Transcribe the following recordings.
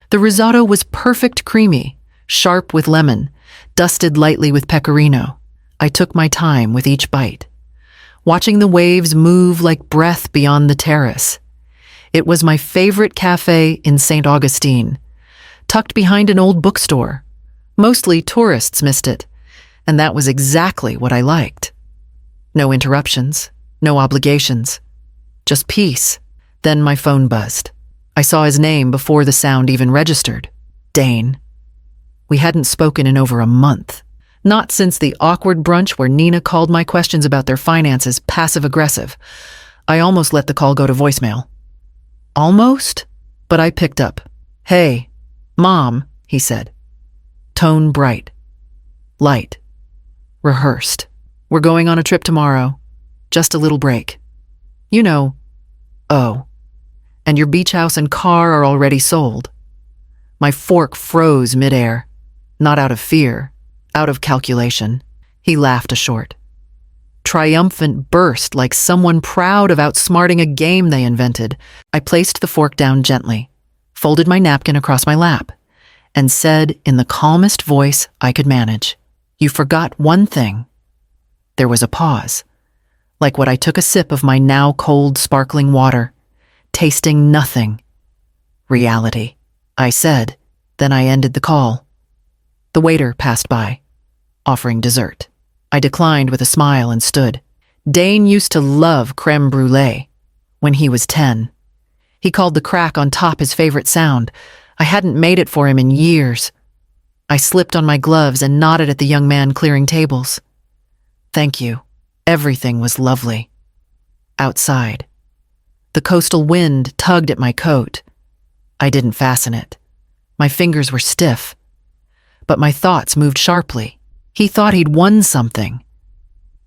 The risotto was perfect creamy, sharp with lemon, dusted lightly with pecorino. I took my time with each bite, watching the waves move like breath beyond the terrace. It was my favorite cafe in St. Augustine, tucked behind an old bookstore. Mostly tourists missed it, and that was exactly what I liked. No interruptions, no obligations, just peace. Then my phone buzzed. I saw his name before the sound even registered. Dane. We hadn't spoken in over a month. Not since the awkward brunch where Nina called my questions about their finances passive-aggressive. I almost let the call go to voicemail. Almost? But I picked up. "Hey, Mom," he said. Tone bright. Light. Rehearsed. "We're going on a trip tomorrow. Just a little break. You know, oh. And your beach house and car are already sold." My fork froze midair. Not out of fear, out of calculation. He laughed a short, triumphant burst like someone proud of outsmarting a game they invented. I placed the fork down gently, folded my napkin across my lap, and said in the calmest voice I could manage, "You forgot one thing." There was a pause, like what I took a sip of my now cold sparkling water, tasting nothing. "Reality," I said, then I ended the call. The waiter passed by, offering dessert. I declined with a smile and stood. Dane used to love creme brulee when he was 10. He called the crack on top his favorite sound. I hadn't made it for him in years. I slipped on my gloves and nodded at the young man clearing tables. "Thank you. Everything was lovely." Outside, the coastal wind tugged at my coat. I didn't fasten it. My fingers were stiff, but my thoughts moved sharply. He thought he'd won something.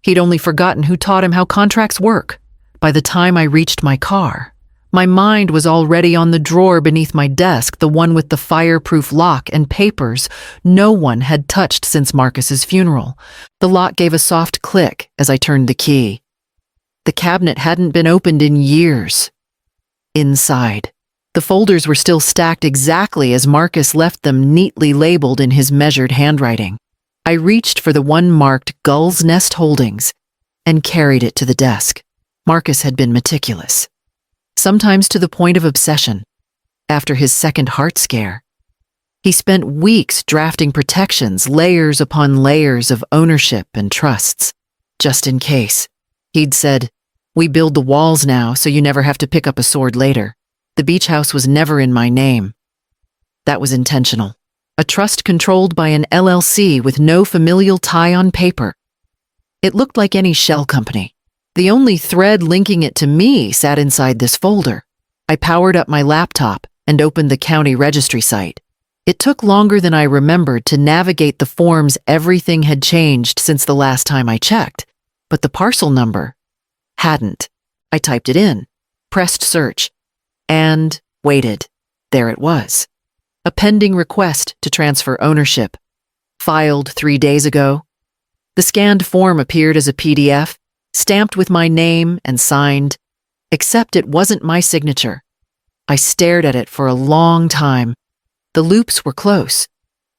He'd only forgotten who taught him how contracts work. By the time I reached my car, my mind was already on the drawer beneath my desk, the one with the fireproof lock and papers no one had touched since Marcus's funeral. The lock gave a soft click as I turned the key. The cabinet hadn't been opened in years. Inside, the folders were still stacked exactly as Marcus left them, neatly labeled in his measured handwriting. I reached for the one marked Gull's Nest Holdings and carried it to the desk. Marcus had been meticulous, sometimes to the point of obsession. After his second heart scare, he spent weeks drafting protections, layers upon layers of ownership and trusts, just in case. He'd said, "We build the walls now so you never have to pick up a sword later." The beach house was never in my name. That was intentional. A trust controlled by an LLC with no familial tie on paper. It looked like any shell company. The only thread linking it to me sat inside this folder. I powered up my laptop and opened the county registry site. It took longer than I remembered to navigate the forms. Everything had changed since the last time I checked, but the parcel number hadn't. I typed it in, pressed search, and waited. There it was. A pending request to transfer ownership. Filed 3 days ago. The scanned form appeared as a PDF, stamped with my name and signed, except it wasn't my signature. I stared at it for a long time. The loops were close.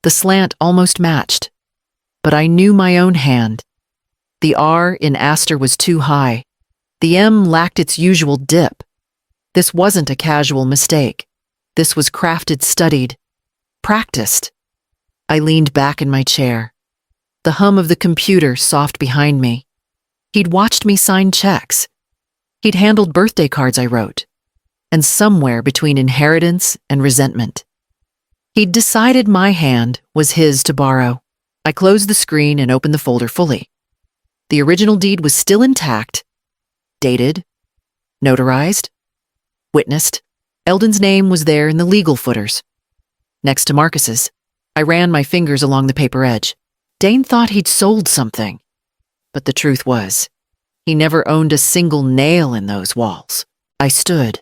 The slant almost matched. But I knew my own hand. The R in Astor was too high. The M lacked its usual dip. This wasn't a casual mistake. This was crafted, studied, practiced. I leaned back in my chair, the hum of the computer soft behind me. He'd watched me sign checks. He'd handled birthday cards I wrote, and somewhere between inheritance and resentment, he'd decided my hand was his to borrow. I closed the screen and opened the folder fully. The original deed was still intact, dated, notarized, witnessed. Eldon's name was there in the legal footers. Next to Marcus's, I ran my fingers along the paper edge. Dane thought he'd sold something, but the truth was, he never owned a single nail in those walls. I stood,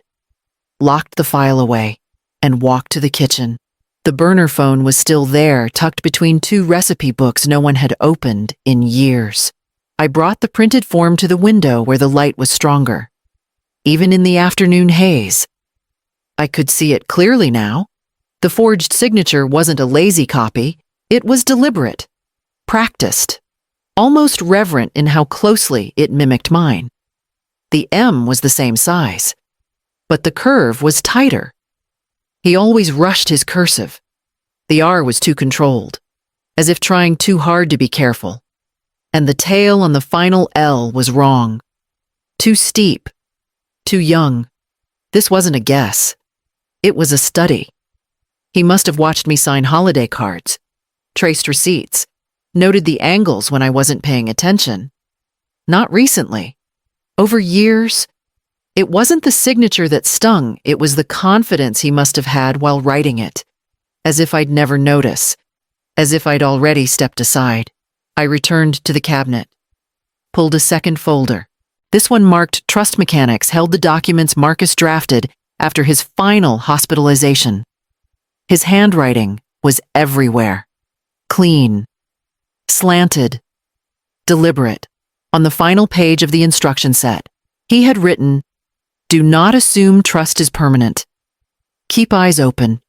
locked the file away, and walked to the kitchen. The burner phone was still there, tucked between 2 recipe books no one had opened in years. I brought the printed form to the window where the light was stronger. Even in the afternoon haze, I could see it clearly now. The forged signature wasn't a lazy copy, it was deliberate, practiced, almost reverent in how closely it mimicked mine. The M was the same size, but the curve was tighter. He always rushed his cursive. The R was too controlled, as if trying too hard to be careful. And the tail on the final L was wrong. Too steep, too young. This wasn't a guess. It was a study. He must have watched me sign holiday cards, traced receipts, noted the angles when I wasn't paying attention. Not recently. Over years. It wasn't the signature that stung, it was the confidence he must have had while writing it. As if I'd never notice. As if I'd already stepped aside. I returned to the cabinet. Pulled a second folder. This one marked Trust Mechanics held the documents Marcus drafted after his final hospitalization. His handwriting was everywhere. Clean. Slanted. Deliberate. On the final page of the instruction set, he had written, "Do not assume trust is permanent. Keep eyes open,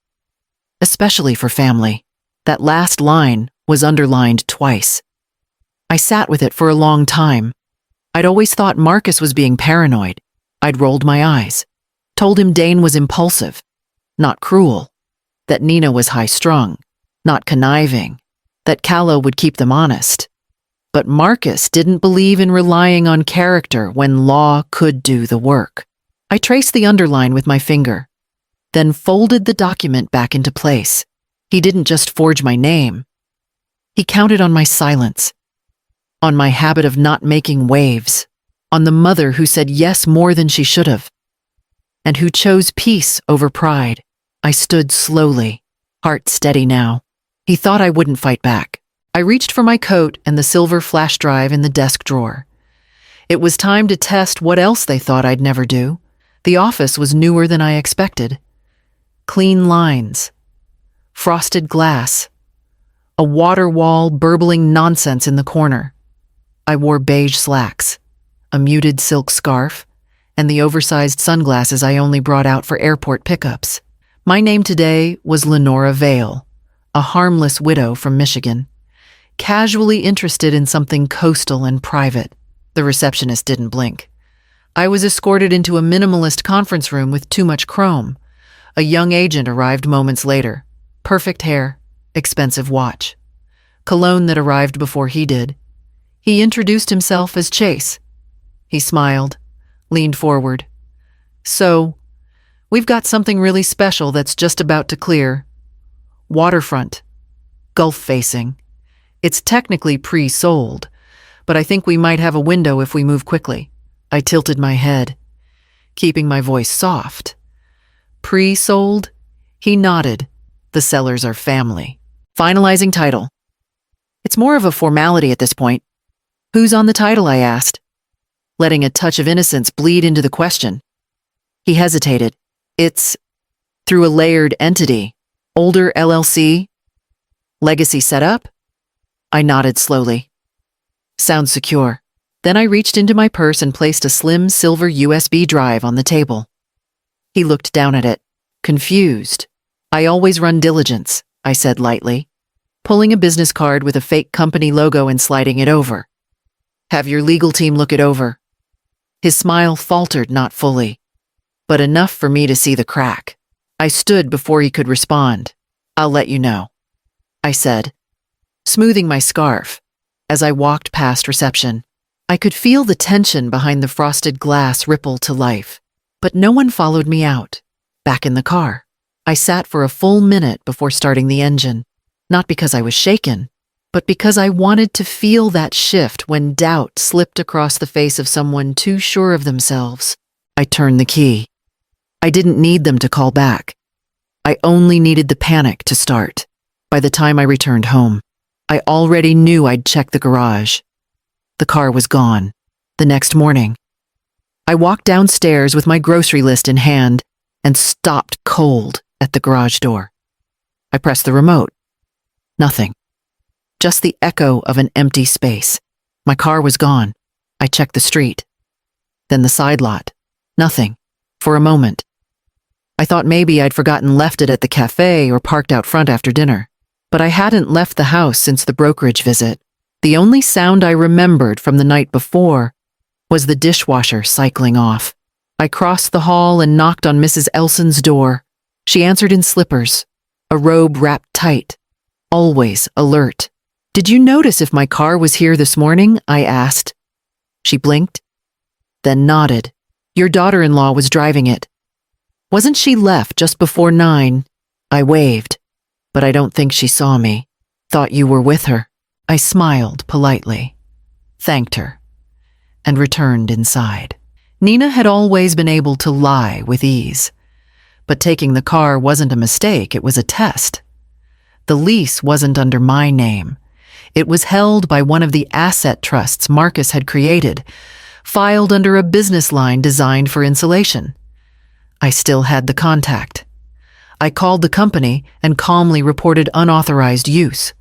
especially for family." That last line was underlined twice. I sat with it for a long time. I'd always thought Marcus was being paranoid. I'd rolled my eyes, told him Dane was impulsive, not cruel, that Nina was high-strung, not conniving, that Calla would keep them honest. But Marcus didn't believe in relying on character when law could do the work. I traced the underline with my finger, then folded the document back into place. He didn't just forge my name. He counted on my silence, on my habit of not making waves, on the mother who said yes more than she should have, and who chose peace over pride. I stood slowly, heart steady now. He thought I wouldn't fight back. I reached for my coat and the silver flash drive in the desk drawer. It was time to test what else they thought I'd never do. The office was newer than I expected. Clean lines, frosted glass, a water wall burbling nonsense in the corner. I wore beige slacks, a muted silk scarf, and the oversized sunglasses I only brought out for airport pickups. My name today was Lenora Vale, a harmless widow from Michigan, casually interested in something coastal and private. The receptionist didn't blink. I was escorted into a minimalist conference room with too much chrome. A young agent arrived moments later. Perfect hair, expensive watch. Cologne that arrived before he did. He introduced himself as Chase. He smiled, leaned forward. "So, we've got something really special that's just about to clear. Waterfront. Gulf facing. It's technically pre-sold, but I think we might have a window if we move quickly." I tilted my head, keeping my voice soft. "Pre-sold?" He nodded. "The sellers are family. Finalizing title." "It's more of a formality at this point." "Who's on the title?" I asked, letting a touch of innocence bleed into the question. He hesitated. "It's through a layered entity. Older LLC? Legacy setup?" I nodded slowly. "Sounds secure." Then I reached into my purse and placed a slim silver USB drive on the table. He looked down at it, confused. "I always run diligence," I said lightly, pulling a business card with a fake company logo and sliding it over. "Have your legal team look it over." His smile faltered not fully, but enough for me to see the crack. I stood before he could respond. "I'll let you know," I said, smoothing my scarf as I walked past reception. I could feel the tension behind the frosted glass ripple to life, but no one followed me out. Back in the car, I sat for a full minute before starting the engine, not because I was shaken, but because I wanted to feel that shift when doubt slipped across the face of someone too sure of themselves. I turned the key. I didn't need them to call back. I only needed the panic to start. By the time I returned home, I already knew I'd checked the garage. The car was gone. The next morning, I walked downstairs with my grocery list in hand and stopped cold at the garage door. I pressed the remote. Nothing. Just the echo of an empty space. My car was gone. I checked the street. Then the side lot. Nothing. For a moment. I thought maybe I'd forgotten left it at the cafe or parked out front after dinner. But I hadn't left the house since the brokerage visit. The only sound I remembered from the night before was the dishwasher cycling off. I crossed the hall and knocked on Mrs. Elson's door. She answered in slippers, a robe wrapped tight, always alert. "Did you notice if my car was here this morning?" I asked. She blinked, then nodded. "Your daughter-in-law was driving it. Wasn't she left just before 9? I waved, but I don't think she saw me. "Thought you were with her." I smiled politely, thanked her, and returned inside. Nina had always been able to lie with ease. But taking the car wasn't a mistake, it was a test. The lease wasn't under my name. It was held by one of the asset trusts Marcus had created, filed under a business line designed for insulation. I still had the contact. I called the company and calmly reported unauthorized use,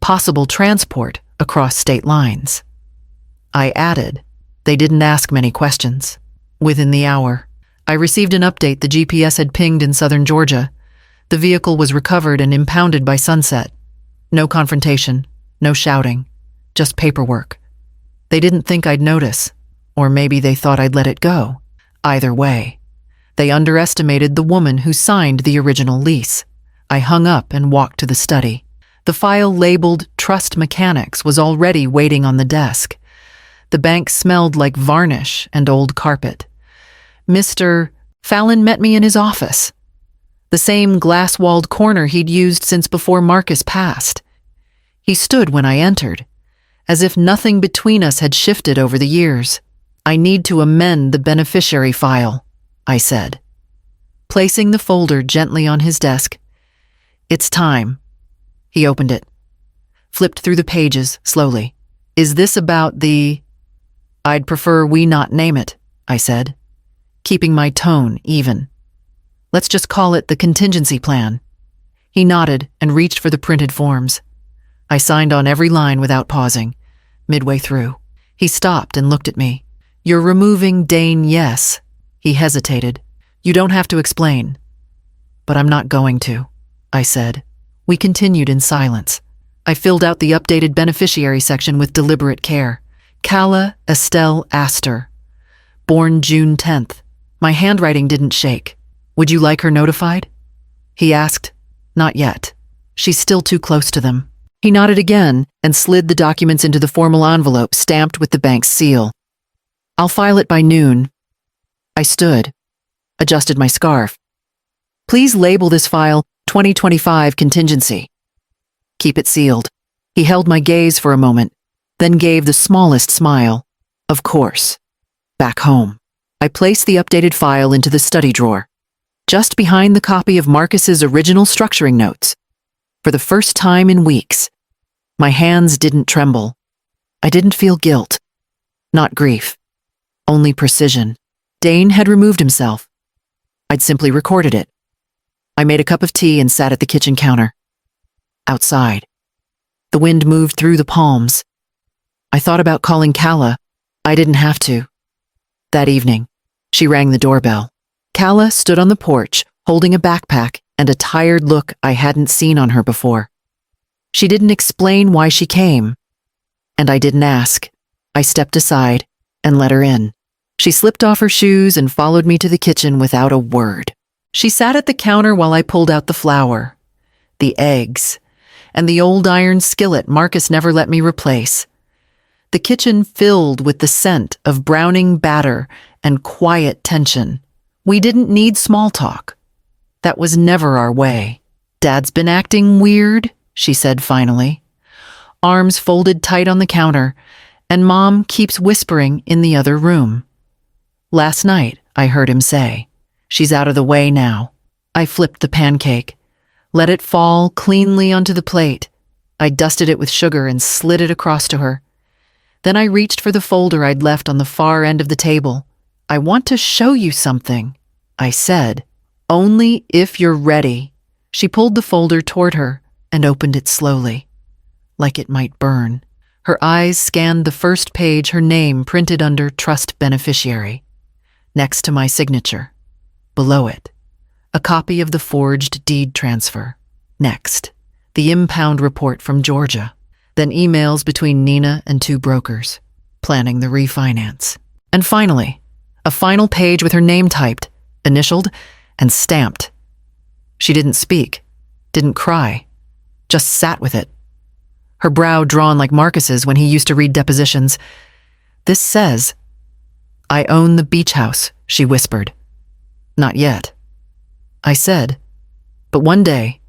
possible transport across state lines. I added, they didn't ask many questions. Within the hour, I received an update the GPS had pinged in southern Georgia. The vehicle was recovered and impounded by sunset. No confrontation, no shouting, just paperwork. They didn't think I'd notice, or maybe they thought I'd let it go. Either way, they underestimated the woman who signed the original lease. I hung up and walked to the study. The file labeled Trust Mechanics was already waiting on the desk. The bank smelled like varnish and old carpet. Mr. Fallon met me in his office, the same glass-walled corner he'd used since before Marcus passed. He stood when I entered, as if nothing between us had shifted over the years. "I need to amend the beneficiary file," I said, placing the folder gently on his desk. "It's time." He opened it, flipped through the pages slowly. "Is this about the—" "I'd prefer we not name it," I said, keeping my tone even. "Let's just call it the contingency plan." He nodded and reached for the printed forms. I signed on every line without pausing. Midway through, he stopped and looked at me. "You're removing Dane, yes?" He hesitated. "You don't have to explain." "But I'm not going to," I said. We continued in silence. I filled out the updated beneficiary section with deliberate care. Calla Estelle Astor, born June 10th. My handwriting didn't shake. "Would you like her notified?" he asked. "Not yet. She's still too close to them." He nodded again and slid the documents into the formal envelope stamped with the bank's seal. "I'll file it by noon." I stood, adjusted my scarf. "Please label this file 2025 contingency. Keep it sealed." He held my gaze for a moment, then gave the smallest smile. "Of course." Back home, I placed the updated file into the study drawer, just behind the copy of Marcus's original structuring notes. For the first time in weeks, my hands didn't tremble. I didn't feel guilt, not grief, only precision. Dane had removed himself. I'd simply recorded it. I made a cup of tea and sat at the kitchen counter. Outside, the wind moved through the palms. I thought about calling Calla. I didn't have to. That evening, she rang the doorbell. Calla stood on the porch, holding a backpack and a tired look I hadn't seen on her before. She didn't explain why she came, and I didn't ask. I stepped aside and let her in. She slipped off her shoes and followed me to the kitchen without a word. She sat at the counter while I pulled out the flour, the eggs, and the old iron skillet Marcus never let me replace. The kitchen filled with the scent of browning batter and quiet tension. We didn't need small talk. That was never our way. "Dad's been acting weird," she said finally, arms folded tight on the counter, and Mom keeps whispering in the other room. Last night, I heard him say, "She's out of the way now." I flipped the pancake, let it fall cleanly onto the plate. I dusted it with sugar and slid it across to her. Then I reached for the folder I'd left on the far end of the table. "I want to show you something," I said. "Only if you're ready." She pulled the folder toward her and opened it slowly, like it might burn. Her eyes scanned the first page, her name printed under Trust Beneficiary, next to my signature. Below it, A copy of the forged deed transfer. Next, the impound report from Georgia. Then emails between Nina and 2 brokers, planning the refinance. And finally, a final page with her name typed, initialed, and stamped. She didn't speak, didn't cry, just sat with it. Her brow drawn like Marcus's when he used to read depositions. This says, "I own the beach house," she whispered. "Not yet." I said, "But one day,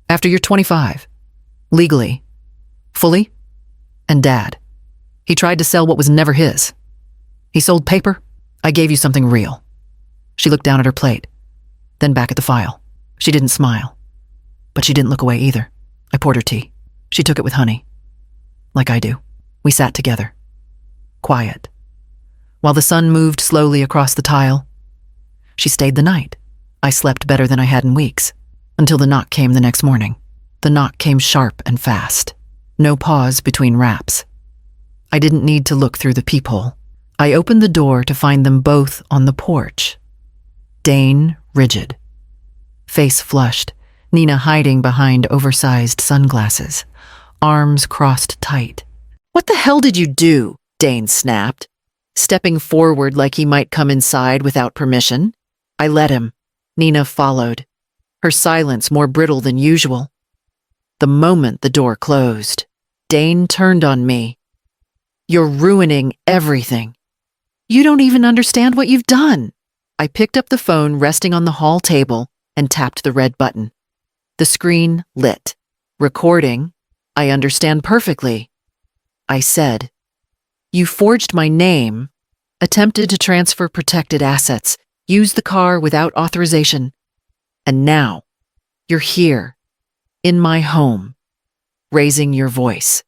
after you're 25, legally, fully, and Dad, he tried to sell what was never his. He sold paper. I gave you something real." She looked down at her plate, then back at the file. She didn't smile, but she didn't look away either. I poured her tea. She took it with honey, like I do. We sat together, quiet, while the sun moved slowly across the tile. She stayed the night. I slept better than I had in weeks, until the knock came the next morning. The knock came sharp and fast. No pause between raps. I didn't need to look through the peephole. I opened the door to find them both on the porch. Dane rigid, face flushed, Nina hiding behind oversized sunglasses, arms crossed tight. "What the hell did you do?" Dane snapped, stepping forward like he might come inside without permission. I let him. Nina followed, her silence more brittle than usual. The moment the door closed, Dane turned on me. "You're ruining everything. You don't even understand what you've done." I picked up the phone resting on the hall table and tapped the red button. The screen lit. "Recording. I understand perfectly." I said, "You forged my name, attempted to transfer protected assets, used the car without authorization, and now you're here, in my home, raising your voice."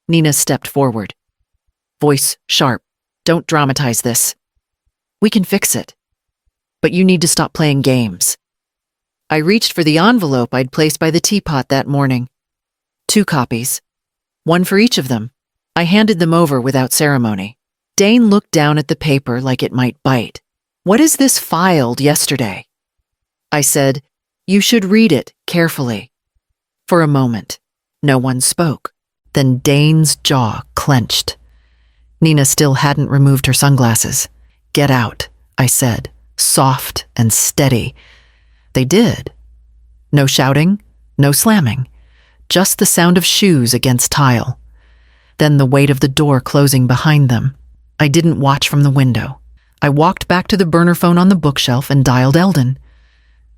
Nina stepped forward, voice sharp. "Don't dramatize this. We can fix it, but you need to stop playing games." I reached for the envelope I'd placed by the teapot that morning. 2 copies, one for each of them. I handed them over without ceremony. Dane looked down at the paper like it might bite. "What is this filed yesterday?" I said, "You should read it carefully." For a moment, no one spoke. Then Dane's jaw clenched. Nina still hadn't removed her sunglasses. "Get out," I said, soft and steady. They did. No shouting, no slamming, just the sound of shoes against tile. Then the weight of the door closing behind them. I didn't watch from the window. I walked back to the burner phone on the bookshelf and dialed Eldon.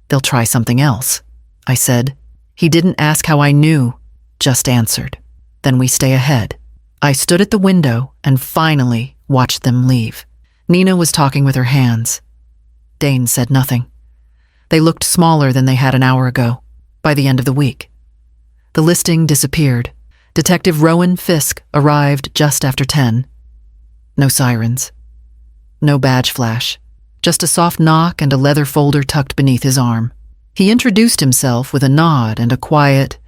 "They'll try something else," I said. He didn't ask how I knew, just answered. "Then we stay ahead." I stood at the window and finally watched them leave. Nina was talking with her hands. Dane said nothing. They looked smaller than they had an hour ago, by the end of the week. The listing disappeared. Detective Rowan Fisk arrived just after 10. No sirens. No badge flash. Just a soft knock and a leather folder tucked beneath his arm. He introduced himself with a nod and a quiet,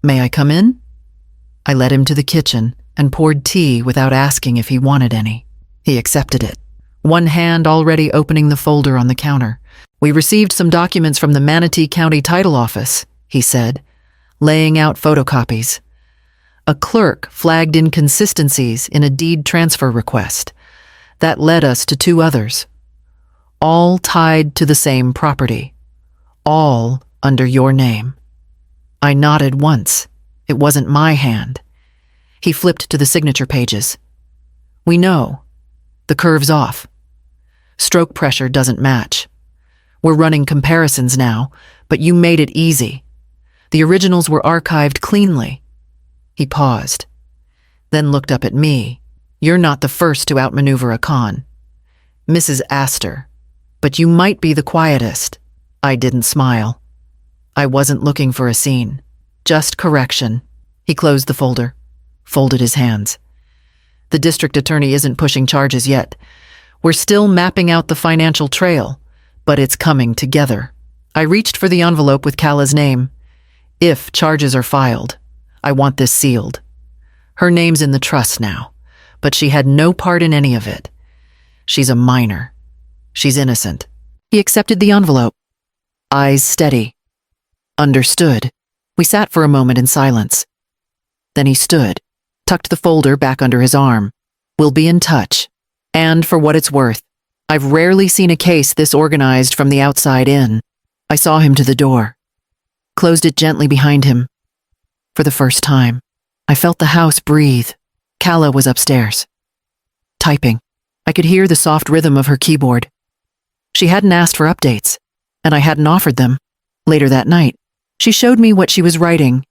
"May I come in?" I led him to the kitchen and poured tea without asking if he wanted any. He accepted it, one hand already opening the folder on the counter. "We received some documents from the Manatee County Title Office," he said, laying out photocopies. A clerk flagged inconsistencies in a deed transfer request. That led us to 2 others, all tied to the same property, all under your name. I nodded once. It wasn't my hand. He flipped to the signature pages. "We know. The curve's off. Stroke pressure doesn't match. We're running comparisons now, but you made it easy. The originals were archived cleanly." He paused, then looked up at me. "You're not the first to outmaneuver a con, Mrs. Astor, but you might be the quietest." I didn't smile. I wasn't looking for a scene, just correction. He closed the folder, folded his hands. "The district attorney isn't pushing charges yet. We're still mapping out the financial trail, but it's coming together." I reached for the envelope with Calla's name. "If charges are filed, I want this sealed. Her name's in the trust now, but she had no part in any of it. She's a minor. She's innocent." He accepted the envelope. eyes steady. Understood. We sat for a moment in silence. Then he stood, tucked the folder back under his arm. We'll be in touch. And for what it's worth, I've rarely seen a case this organized from the outside in. I saw him to the door, closed it gently behind him. For the first time, I felt the house breathe. Calla was upstairs, typing. I could hear the soft rhythm of her keyboard. She hadn't asked for updates, and I hadn't offered them. Later that night, she showed me what she was writing,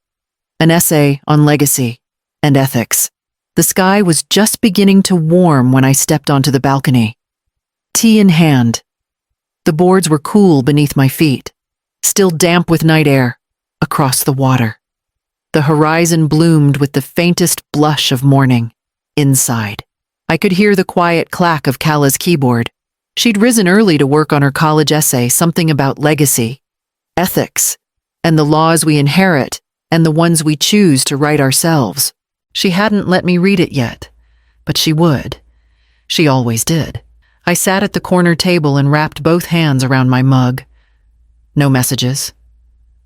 an essay on legacy and ethics. The sky was just beginning to warm when I stepped onto the balcony, tea in hand. The boards were cool beneath my feet, still damp with night air, across the water. The horizon bloomed with the faintest blush of morning. Inside, I could hear the quiet clack of Calla's keyboard. She'd risen early to work on her college essay, something about legacy, ethics, and the laws we inherit and the ones we choose to write ourselves. She hadn't let me read it yet, but she would. She always did. I sat at the corner table and wrapped both hands around my mug. No messages,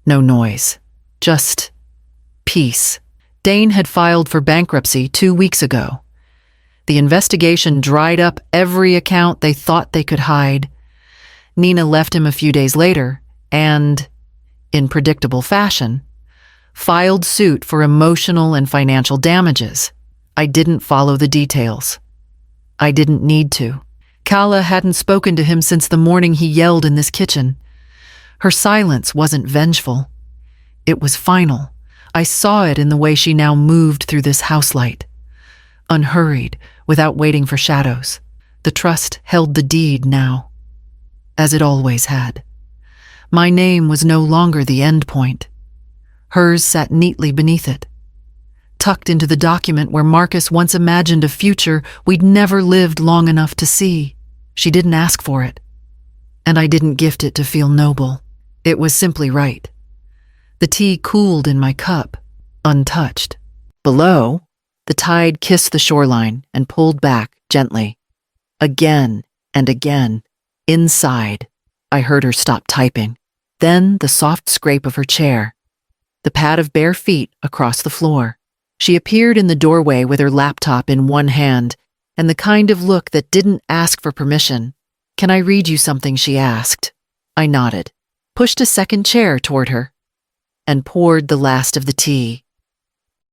no noise, just peace. Dane had filed for bankruptcy 2 weeks ago. The investigation dried up every account they thought they could hide. Nina left him a few days later and, in predictable fashion, filed suit for emotional and financial damages. I didn't follow the details. I didn't need to. Calla hadn't spoken to him since the morning he yelled in this kitchen. Her silence wasn't vengeful. It was final. I saw it in the way she now moved through this houselight, unhurried, without waiting for shadows. The trust held the deed now, as it always had. My name was no longer the end point. Hers sat neatly beneath it, tucked into the document where Marcus once imagined a future we'd never lived long enough to see. She didn't ask for it, and I didn't gift it to feel noble. It was simply right. The tea cooled in my cup, untouched. Below, the tide kissed the shoreline and pulled back gently. Again and again, inside, I heard her stop typing. Then the soft scrape of her chair, the pad of bare feet across the floor. She appeared in the doorway with her laptop in one hand and the kind of look that didn't ask for permission. "Can I read you something?" she asked. I nodded, pushed a second chair toward her, and poured the last of the tea.